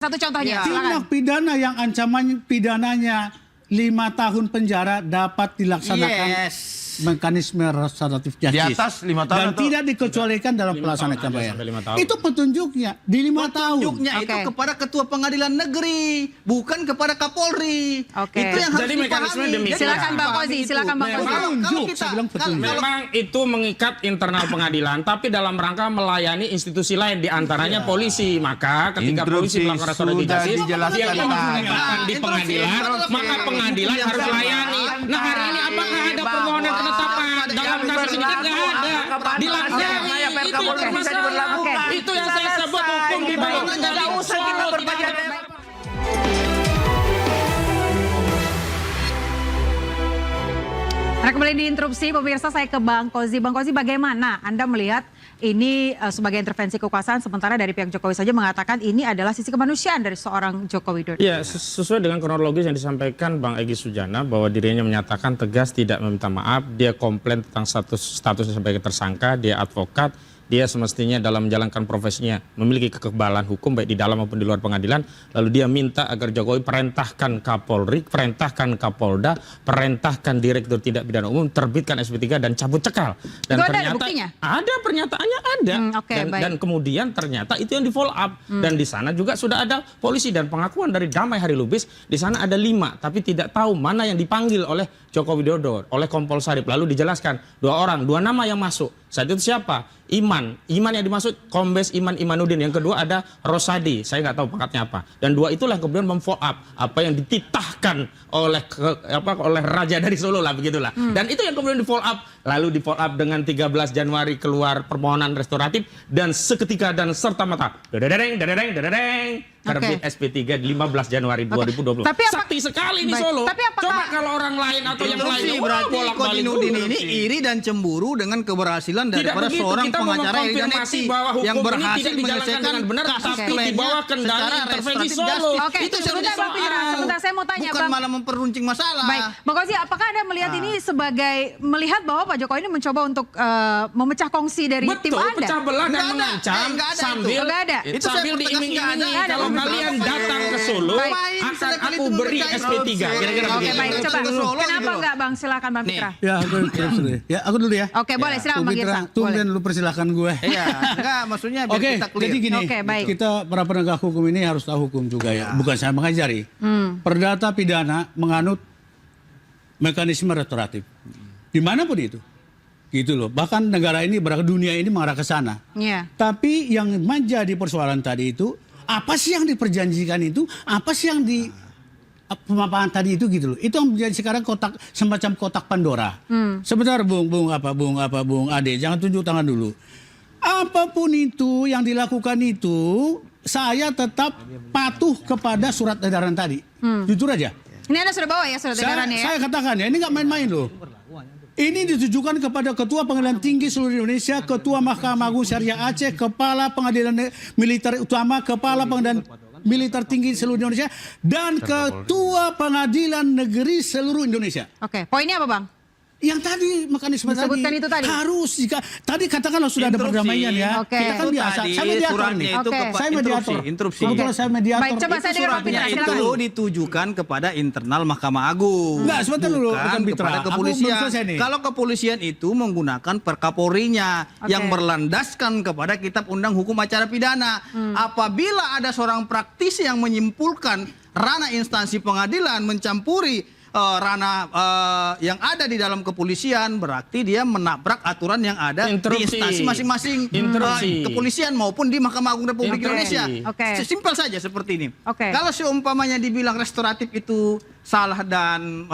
Satu contohnya, tindak pidana yang ancaman pidananya 5 tahun penjara dapat dilaksanakan mekanisme restoratif justice. Di atas 5 tahun dan atau tidak dikecualikan dalam pelaksanaan bayar. Itu petunjuknya di 5 tahun. Petunjuknya itu kepada ketua pengadilan negeri, bukan kepada Kapolri. Oke. Itu yang harus Jadi mekanisme dipahami. demikian. Silakan Bang Kozi, silakan Bang Kozi. Petunjuk, saya bilang petunjuk. Memang itu mengikat internal pengadilan, tapi dalam rangka melayani institusi lain, diantaranya polisi. Maka ketika polisi melakukan restoratif sudah justice, dijelaskan dia menggunakan di tadi. pengadilan, maka pengadilan harus melayani. Nah hari ini apakah ada permohonan penetapan dalam kasus ini? Kan nggak ada. Dilaksanakan itu yang bermasalah. Itu yang saya sebut hukum di bawah kendali Solo. Nah, kembali diinterupsi, pemirsa, saya ke Bang Kozi. Bang Kozi, bagaimana Anda melihat ini sebagai intervensi kekuasaan, sementara dari pihak Jokowi saja mengatakan ini adalah sisi kemanusiaan dari seorang Joko Widodo? Ya, sesuai dengan kronologis yang disampaikan Bang Egy Sujana, bahwa dirinya menyatakan tegas tidak meminta maaf, dia komplain tentang statusnya sebagai tersangka, dia advokat, dia semestinya dalam menjalankan profesinya memiliki kekebalan hukum baik di dalam maupun di luar pengadilan. Lalu dia minta agar Jokowi perintahkan Kapolri, perintahkan Kapolda, perintahkan Direktur Tindak Pidana Umum terbitkan SP3 dan cabut cekal. Dan itu ternyata ada buktinya? Ada, pernyataannya ada. Dan kemudian ternyata itu yang di follow up. Dan di sana juga sudah ada polisi dan pengakuan dari Damai Hari Lubis. Di sana ada 5, tapi tidak tahu mana yang dipanggil oleh Joko Widodo, oleh Kompol Sarip. Lalu dijelaskan 2 orang, 2 nama yang masuk. Saat itu siapa? Iman yang dimaksud Kombes Iman Imanuddin. Yang kedua ada Rosadi, saya nggak tahu pangkatnya apa. Dan 2 itulah yang kemudian memfollow up apa yang dititahkan oleh oleh Raja dari Solo lah, begitulah. Dan itu yang kemudian di follow up. Lalu di follow up dengan 13 Januari keluar permohonan restoratif dan seketika dan serta merta terbit SP3 di 15 Januari 2020. Tapi sakti sekali di Solo. Tapi coba kalau orang lain atau yang lainnya berarti Kojinuddin ini iri dan cemburu dengan keberhasilan daripada seorang pengacara Iridanetti yang berhasil menyelesaikan benar, tapi di bawah kendali intervensi Solo. Oke, itu sebentar saya mau tanya, bukan Bang. malah memperuncing masalah. Baik, Bang Kozi, apakah Anda melihat ini sebagai melihat bahwa Pak Jokowi ini mencoba untuk memecah kongsi dari tim Anda? Betul, pecah belah dan mengancam sambil diiming-imingi kalau kalian datang ke Solo akan aku beri SP3. Kira-kira Oke, baik, coba. Kenapa enggak, Bang? Silakan Bang Fitra. Ya, aku dulu ya. Oke, boleh, silakan Bang Irsa. Tungguin lu persilahkan gue. Iya, enggak maksudnya biar kita clear. Jadi gini, kita para penegak hukum ini harus tahu hukum juga ya. Bukan saya mengajari. Perdata pidana menganut mekanisme restoratif. Dimanapun itu. Gitu loh. Bahkan negara ini, dunia ini mengarah ke sana. Iya. Tapi yang menjadi persoalan tadi itu, apa sih yang diperjanjikan itu? Apa sih yang di pemaparan tadi itu gitu loh. Itu yang menjadi sekarang semacam kotak Pandora. Sebentar Bung Ade, jangan tunjuk tangan dulu. Apapun itu yang dilakukan itu, saya tetap patuh kepada surat edaran tadi. Jujur aja. Ini Anda sudah bawa ya surat edarannya ya? Saya katakan ya, ini nggak main-main loh. Ini ditujukan kepada Ketua Pengadilan Tinggi seluruh Indonesia, Ketua Mahkamah Agung Syariah Aceh, Kepala Pengadilan Militer Utama, Kepala Pengadilan Militer Tinggi seluruh Indonesia, dan Ketua Pengadilan Negeri seluruh Indonesia. Oke, poinnya apa, Bang? Yang tadi mekanisme disebutkan itu tadi. Harus jika tadi katakanlah sudah ada perdamaian ya. Oke. Kita kan biasa. Saya mediator nih. Saya mediator. Kebetulan saya mediator. Baik, coba saya dengar Bang Fitra, silakan. Itu ditujukan kepada internal Mahkamah Agung. Enggak, sebentar dulu. Bukan kepada kepolisian. Kalau kepolisian itu menggunakan perkapolrinya yang berlandaskan kepada Kitab Undang Hukum Acara Pidana. Apabila ada seorang praktisi yang menyimpulkan ranah instansi pengadilan mencampuri ranah yang ada di dalam kepolisian, berarti dia menabrak aturan yang ada di instansi masing-masing kepolisian maupun di Mahkamah Agung Republik Indonesia. Simpel saja seperti ini. Kalau seumpamanya dibilang restoratif itu salah dan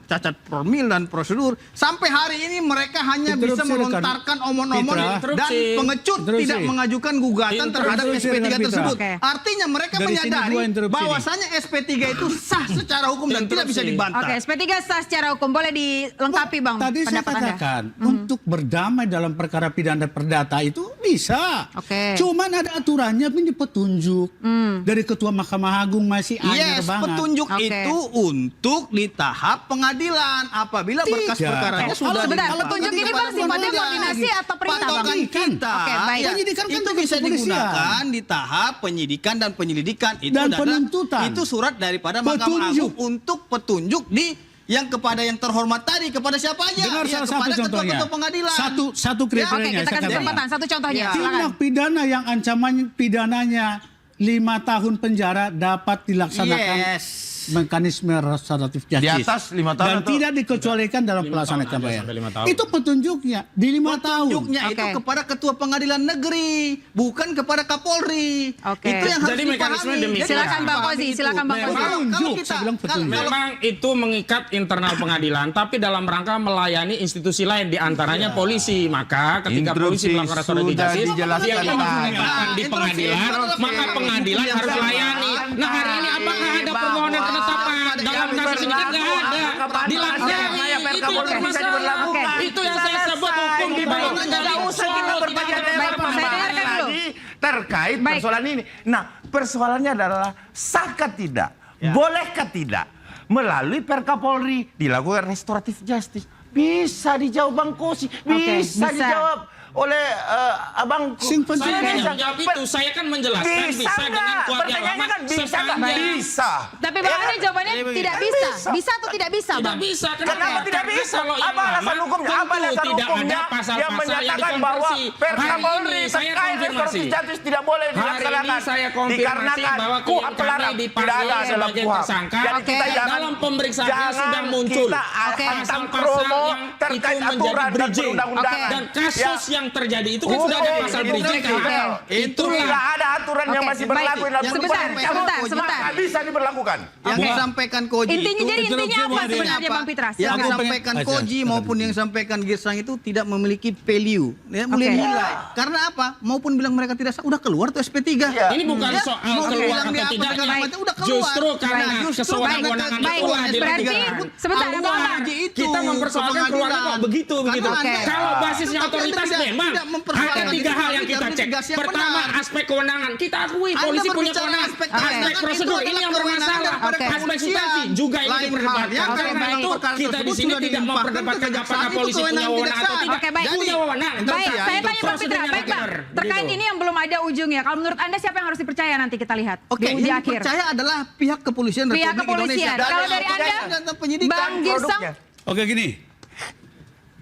cacat formil dan prosedur, sampai hari ini mereka hanya bisa melontarkan omong-omong dan pengecut tidak mengajukan gugatan terhadap SP3 tersebut. Artinya mereka menyadari bahwasanya SP3 itu sah secara hukum dan tidak bisa dibantah. Oke, SP3 sah secara hukum. Boleh dilengkapi, Bang, tadi saya katakan, untuk berdamai dalam perkara pidana perdata itu bisa. Cuman ada aturannya, ini petunjuk dari Ketua Mahkamah Agung masih aneh banget. Petunjuk petunjuk itu untuk di tahap pengadilan. Apabila berkas perkaranya sudah sebentar, dilimpahkan petunjuk ke ini Bang sifatnya pengadilan. koordinasi atau perintah Bang? Patokan kita, Oke, baik. ya, Penyidikan kan itu tugas bisa kepolisian. digunakan di tahap penyidikan dan penyelidikan. Itu Dan adalah penuntutan. itu surat daripada Mahkamah Petunjuk. Agung untuk petunjuk yang kepada yang terhormat tadi, kepada siapa aja? Dengar Ya, salah satu kepada contohnya. ketua-ketua pengadilan. Satu Oke, kriterianya. kita saya kasih katakan. kesempatan. Satu contohnya, Ya. silakan. Tindak pidana yang ancaman pidananya 5 tahun penjara dapat dilaksanakan Yes. mekanisme restoratif Di justice atas 5 tahun dan atau- tidak dikecualikan dalam pelaksanaan tahun, ada kampanye. sampai 5 tahun. Itu petunjuknya di 5 tahun. Petunjuknya itu Oke. kepada ketua pengadilan negeri, bukan kepada Kapolri. Oke. Itu yang harus Jadi mekanisme dipahami. demikian. Silakan Bang Kozi, silakan Bang Kozi. Petunjuk, saya bilang petunjuk. Memang itu mengikat internal pengadilan, tapi dalam rangka melayani institusi lain, diantaranya polisi. Maka ketika polisi Instruksi melakukan restoratif sudah justice, dijelaskan dia tadi. menggunakan di pengadilan, Instruksi. maka pengadilan Yang harus sama. melayani. Nah hari ini apakah ada permohonan penetapan dalam kasus ini? Kan nggak ada. Dilaksanakan itu yang bermasalah. Oke. Itu yang saya sebut hukum di bawah kendali. Solo tidak ada Baik, saya dengarkan dulu. Terkait Baik. persoalan ini. Nah, persoalannya adalah sahkah tidak, bolehkah tidak melalui Perkapolri dilakukan restoratif justice? Bisa dijawab Bang Kosi, bisa bisa. dijawab oleh Abang. Sing penting. Saya Bisa. tidak menjawab itu. Saya kan menjelaskan bisa dengan kuat yang Pertanyaannya lama kan bisa nggak? sepanjang Bisa. Tapi Bang Ade jawabannya tidak bisa. Bisa atau tidak bisa, tidak Bang? bisa. Kenapa tidak Karena bisa? kalau yang Apa alasan lama, hukumnya? tentu Apa alasan tidak hukumnya ada pasal-pasal yang menyatakan yang bahwa dikonversi. Perkapolri Hari ini saya terkait konfirmasi. restoratif justice tidak boleh Hari ini dilaksanakan? saya konfirmasi Dikarenakan bahwa KUHP klien kami melarang. Tidak dipanggil ada dalam sebagai KUHP. tersangka. Jadi Oke. kita jangan, Dalam pemeriksaannya jangan sudah muncul kita pasal-pasal kromo yang terkait itu menjadi aturan dan bridging. perundang-undangan. Dan kasus Ya. yang terjadi itu kan sudah ada Hukum, pasal itu bridging. kritikal. kan? Itulah Tidak ada aturan yang Oke, masih baik. berlaku yang Sebentar, sebentar. Maka bisa diberlakukan. Yang disampaikan Koji Intinya jadi Interupsi intinya apa Bang Ade. sebenarnya Bang Fitra? yang Silakan. disampaikan Aja. Koji maupun yang disampaikan Girsang itu tidak memiliki value, ya, boleh Oke. nilai. Karena apa? Maupun bilang mereka tidak sah, udah keluar tuh SP3. Ya. Ini bukan Ya, soal mau keluar bilang atau dia apa tidaknya. segala macam, udah keluar. Justru karena Baik, justru kesewenang-wenangan baik. itulah Baik, di berarti Allah sebentar, itu kita mempersoalkan ke keluarnya pengadilan. kok begitu. Karena Oke. Kalau basisnya Tapi otoritas Anda memang tidak mempersoalkan ada 3 hal yang itu, kita tidak cek. mitigasi yang Pertama benar. aspek kewenangan. Kita akui Anda polisi punya berbicara kewenangan. aspek Aspek kewenangan, prosedur itu ini yang adalah bermasalah. kewenangan daripada Aspek kepolisian. substansi juga ini Lain diperdebatkan. halnya Karena kalau itu perkara kita di tersebut sini sudah tidak dilimpahkan memperdebatkan ke apakah kejaksaan, itu polisi punya kewenangan wewenang atau kejaksaan. tidak. Oke, baik. Punya wewenang. Baik, Terus ya, saya itu tanya Bang Fitra. prosedurnya Baik, Bang. benar. Terkait Begitu. ini yang belum ada ujungnya. Kalau menurut Anda siapa yang harus dipercaya nanti kita lihat Oke, di uji yang akhir? percaya adalah pihak kepolisian Pihak Republik kepolisian. Indonesia. Kalau dari Anda, dan penyidikan Bang Girsang, produknya. Oke gini.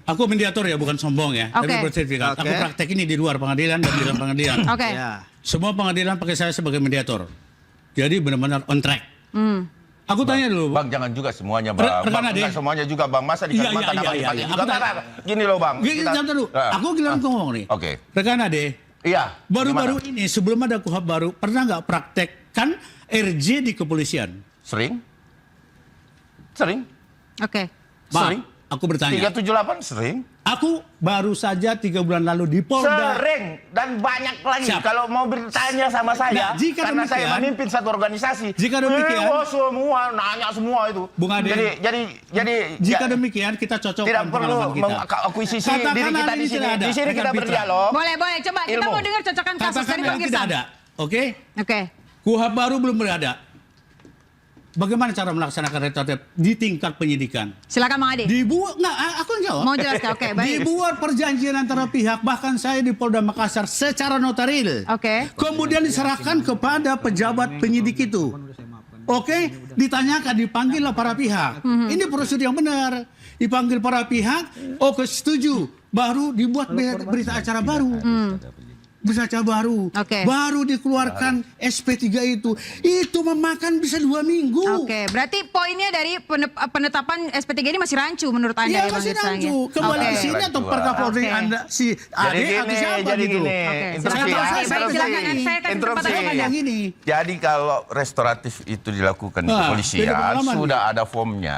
Aku mediator ya, bukan sombong ya. Oke. Tapi bersertifikat. Oke. Aku praktek ini di luar pengadilan dan di dalam pengadilan. Oke. Ya. Semua pengadilan pakai saya sebagai mediator. Jadi benar-benar on track. Aku tanya dulu, Bang, jangan juga semuanya, Bang. Rekan Bang, Ade. enggak semuanya juga, Bang. Masa di Iya, Kalimantan iya, apa iya, dibagi iya. juga? Aku Nggak, tak- nggak. Gini loh, Bang. Gini, jangan dulu. Aku bilang ngomong nih. Oke. Rekan Ade, Iya. baru-baru gimana? ini sebelum ada KUHP baru, pernah nggak praktekkan RJ di kepolisian? Sering. Sering. Oke. Maaf, Sering. aku bertanya. 378 sering. Aku baru saja 3 bulan lalu di Polda. Sering dan banyak lagi. Siap. Kalau mau bertanya sama saya, Nah, jika karena saya demikian- memimpin satu organisasi. Jika demikian- semua nanya semua itu. Bung Ade. Jadi Jika ya, demikian kita cocokkan tidak perlu pengalaman kita. mengakuisisi Katakan diri kita hari di ini sini. tidak ada, Di sini rekan kita Fitra. berdialog. Boleh, boleh. Coba kita Ilmu. mau dengar cocokan kasus Katakan dari Bang hari tidak Girsang. ada. Oke? Oke. KUHP baru belum berada. Bagaimana cara melaksanakan restoratif di tingkat penyidikan? Silakan Bang Ade. Dibuat nggak? Aku yang jawab. Mau jelaskan? Oke, baik. Dibuat perjanjian antara pihak, bahkan saya di Polda Makassar secara notaril. Oke. Kemudian diserahkan kepada pejabat penyidik itu. Oke, ditanyakan, dipanggillah para pihak. Ini prosedur yang benar. Dipanggil para pihak, oke setuju. Baru dibuat berita acara baru. Berita acara baru. Oke. Baru dikeluarkan SP3 itu. Itu memakan bisa 2 minggu. Oke, berarti poinnya dari penetapan SP3 ini masih rancu menurut Anda Iya ya Bang masih Girsang, ya? rancu. Kembali Oke. ke sini atau Perkapolri Oke. Anda si Ade atau siapa jadi gitu. gini. Oke, Interupsi silakan. ya, Baik, interupsi. silakan. Saya kasih Interupsi. kesempatan kepada Yang ini. Jadi kalau restoratif itu dilakukan di Beda kepolisian, pengalaman. sudah ada formnya.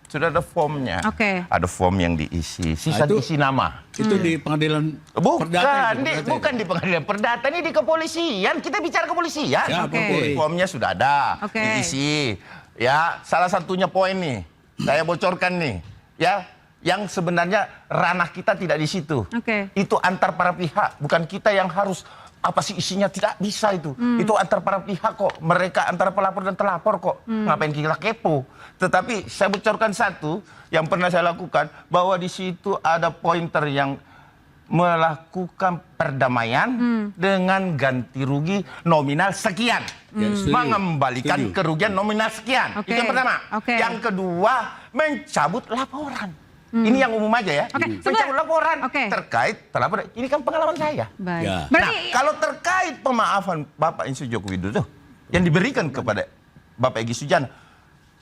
Sudah ada formnya. Oke. Ada form yang diisi. Sisa Itu- diisi nama. Itu di pengadilan Bukan, perdata itu, bukan di pengadilan perdata, ini di kepolisian. Kita bicara kepolisian. Ya, Oke. Formnya sudah ada, Oke. diisi. Ya, salah satunya poin nih, saya bocorkan nih, ya, yang sebenarnya ranah kita tidak di situ. Oke. Itu antar para pihak, bukan kita yang harus apa sih isinya, tidak bisa itu. Itu antar para pihak kok. Mereka antara pelapor dan terlapor kok. Ngapain kita kepo? Tetapi saya bocorkan satu yang pernah saya lakukan, bahwa di situ ada pointer yang melakukan perdamaian dengan ganti rugi nominal sekian. Mengembalikan kerugian nominal sekian. Itu yang pertama. Yang kedua, mencabut laporan. Ini yang umum aja ya. Mencabut laporan terkait terlapor. Ini kan pengalaman saya. Baik. Ya. Berarti Nah, kalau terkait pemaafan Bapak Insinyur Joko Widodo yang diberikan kepada Bapak Egy Sujana,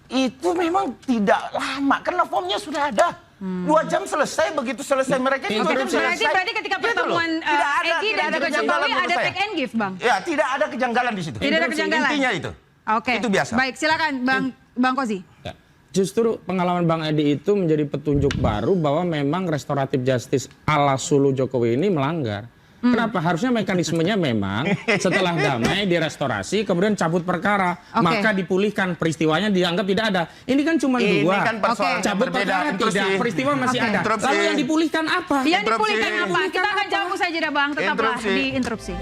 itu memang tidak lama karena formnya sudah ada. 2 jam selesai, begitu selesai mereka itu 2 jam selesai. berarti ketika Gitu loh. pertemuan Tidak ada- Egy tidak dan ada juga kejanggalan Jokowi menurut ada saya. take and give, Bang. Ya, tidak ada kejanggalan di situ. Tidak ada kejanggalan. Intinya itu. Oke. Itu biasa. Baik, silakan Bang Kozi. Ya. Justru pengalaman Bang Edi itu menjadi petunjuk baru bahwa memang restoratif justice ala Sulu Jokowi ini melanggar. Kenapa? Harusnya mekanismenya memang setelah damai direstorasi, kemudian cabut perkara, maka dipulihkan, peristiwanya dianggap tidak ada. Ini kan cuma Ini dua. kan persoalan yang cabut berbeda. perkara Intrusi. tidak, peristiwa masih ada. Interupsi. Lalu yang dipulihkan apa? Yang dipulihkan Interupsi. apa? Kita akan jawab usai jeda, Bang. Tetaplah Interupsi. di interupsi.